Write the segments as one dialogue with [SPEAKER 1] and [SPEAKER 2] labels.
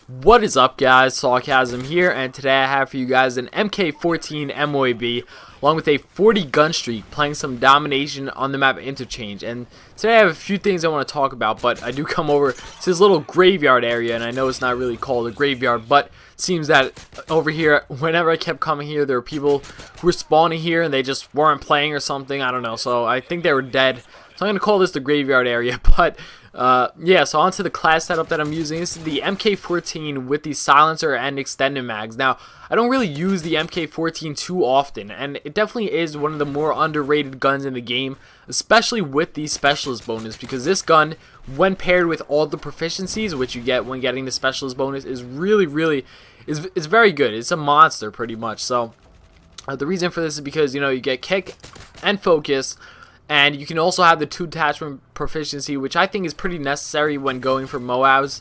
[SPEAKER 1] What is up, guys? Sawcasm here, and today I have for you guys an MK14 MOAB along with a 40 gun streak playing some domination on the map Interchange. And today I have a few things I want to talk about, but I do come over to this little graveyard area, and I know it's not really called a graveyard, but it seems that over here, whenever I kept coming here, there were people who were spawning here and they just weren't playing or something. I don't know, so I think they were dead. So I'm going to call this the graveyard area, but yeah, so onto the class setup that I'm using. This is the MK14 with the silencer and extended mags. Now, I don't really use the MK14 too often, and it definitely is one of the more underrated guns in the game, especially with the specialist bonus, because this gun, when paired with all the proficiencies, which you get when getting the specialist bonus, is really is very good. It's a monster, pretty much. So the reason for this is because, you know, you get kick and focus, and you can also have the 2 attachment proficiency, which I think is pretty necessary when going for MOABs.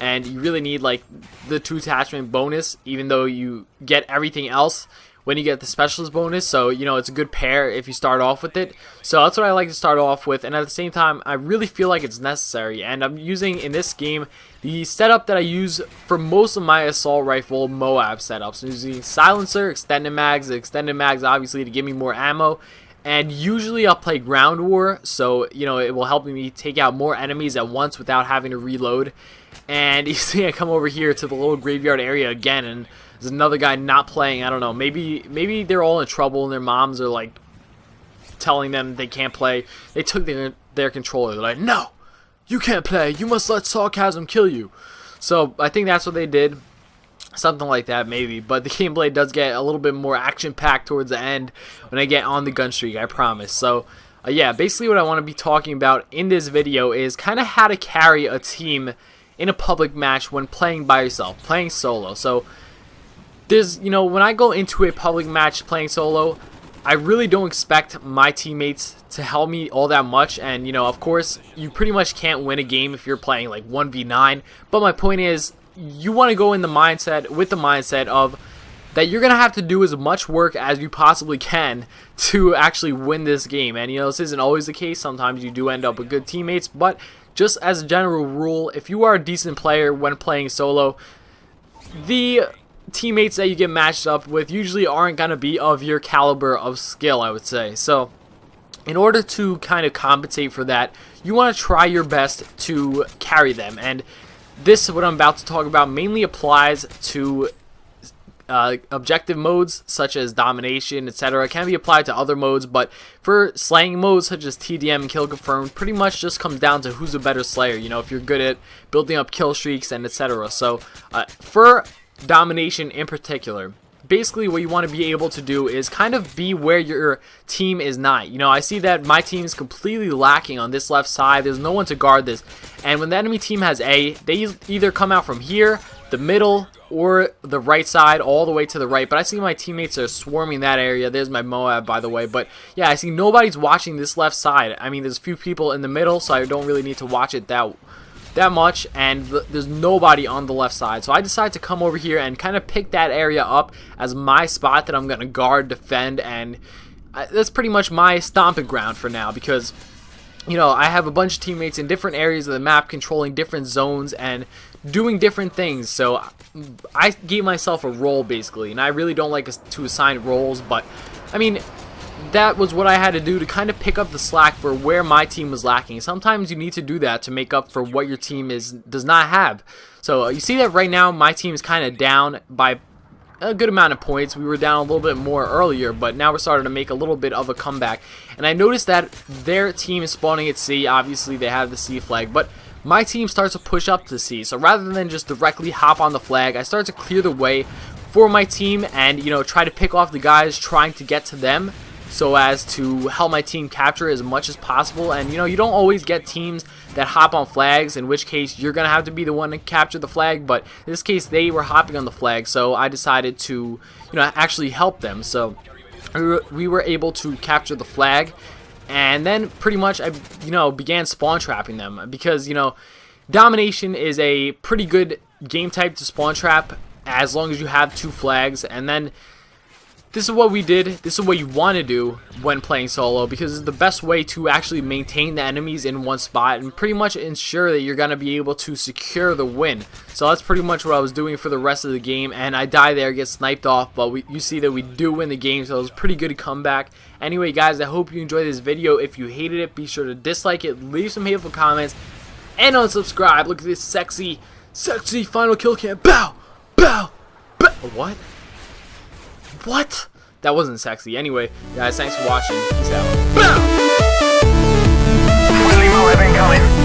[SPEAKER 1] And you really need like the 2 attachment bonus, even though you get everything else when you get the specialist bonus. So, you know, it's a good pair if you start off with it. So that's what I like to start off with, and at the same time I really feel like it's necessary. And I'm using in this game the setup that I use for most of my assault rifle MOAB setups. I'm using silencer, extended mags obviously to give me more ammo. And usually I'll play ground war, so, you know, it will help me take out more enemies at once without having to reload. And you see I come over here to the little graveyard area again, and there's another guy not playing. I don't know, maybe they're all in trouble and their moms are like telling them they can't play. They took their controller. They're like, no, you can't play, you must let Sawcasm kill you. So I think that's what they did. Something like that, maybe. But the gameplay does get a little bit more action-packed towards the end when I get on the gun streak, I promise. So, yeah, basically what I want to be talking about in this video is kind of how to carry a team in a public match when playing by yourself, playing solo. So, there's, you know, when I go into a public match playing solo, I really don't expect my teammates to help me all that much. And, you know, of course, you pretty much can't win a game if you're playing like 1v9. But my point is, you want to go in the mindset of that you're going to have to do as much work as you possibly can to actually win this game. And, you know, this isn't always the case. Sometimes you do end up with good teammates, but just as a general rule, if you are a decent player when playing solo, the teammates that you get matched up with usually aren't going to be of your caliber of skill, I would say. So in order to kind of compensate for that, you want to try your best to carry them. And this, what I'm about to talk about, mainly applies to objective modes such as domination, etc. It can be applied to other modes, but for slaying modes such as TDM and kill confirmed, pretty much just comes down to who's a better slayer. You know, if you're good at building up kill streaks and etc. So for domination in particular, basically what you want to be able to do is kind of be where your team is not. You know, I see that my team is completely lacking on this left side. There's no one to guard this. And when the enemy team has A, they either come out from here, the middle, or the right side, all the way to the right. But I see my teammates are swarming that area. There's my MOAB, by the way. But yeah, I see nobody's watching this left side. I mean, there's a few people in the middle, so I don't really need to watch it that much, and there's nobody on the left side. So I decided to come over here and kind of pick that area up as my spot that I'm going to guard, defend, and that's pretty much my stomping ground for now, because, you know, I have a bunch of teammates in different areas of the map controlling different zones and doing different things. So I gave myself a role, basically, and I really don't like to assign roles, but I mean, that was what I had to do to kind of pick up the slack for where my team was lacking. Sometimes you need to do that to make up for what your team does not have. So you see that right now my team is kind of down by a good amount of points. We were down a little bit more earlier, but now we're starting to make a little bit of a comeback. And I noticed that their team is spawning at C. Obviously they have the C flag, but my team starts to push up to C. So rather than just directly hop on the flag, I start to clear the way for my team and, you know, try to pick off the guys trying to get to them, so as to help my team capture as much as possible. And, you know, you don't always get teams that hop on flags, in which case you're going to have to be the one to capture the flag, but in this case they were hopping on the flag, so I decided to, you know, actually help them. So we were able to capture the flag, and then pretty much I, you know, began spawn trapping them, because, you know, domination is a pretty good game type to spawn trap as long as you have 2 flags. And then this is what we did. This is what you want to do when playing solo, because it's the best way to actually maintain the enemies in one spot and pretty much ensure that you're going to be able to secure the win. So that's pretty much what I was doing for the rest of the game, and I die there, get sniped off, but you see that we do win the game, so it was a pretty good comeback. Anyway guys, I hope you enjoyed this video. If you hated it, be sure to dislike it, leave some hateful comments, and unsubscribe. Look at this sexy final kill cam. Bow! Bow! Bow! What? What? That wasn't sexy. Anyway, guys, thanks for watching. Peace out. Bow!
[SPEAKER 2] MOAB incoming.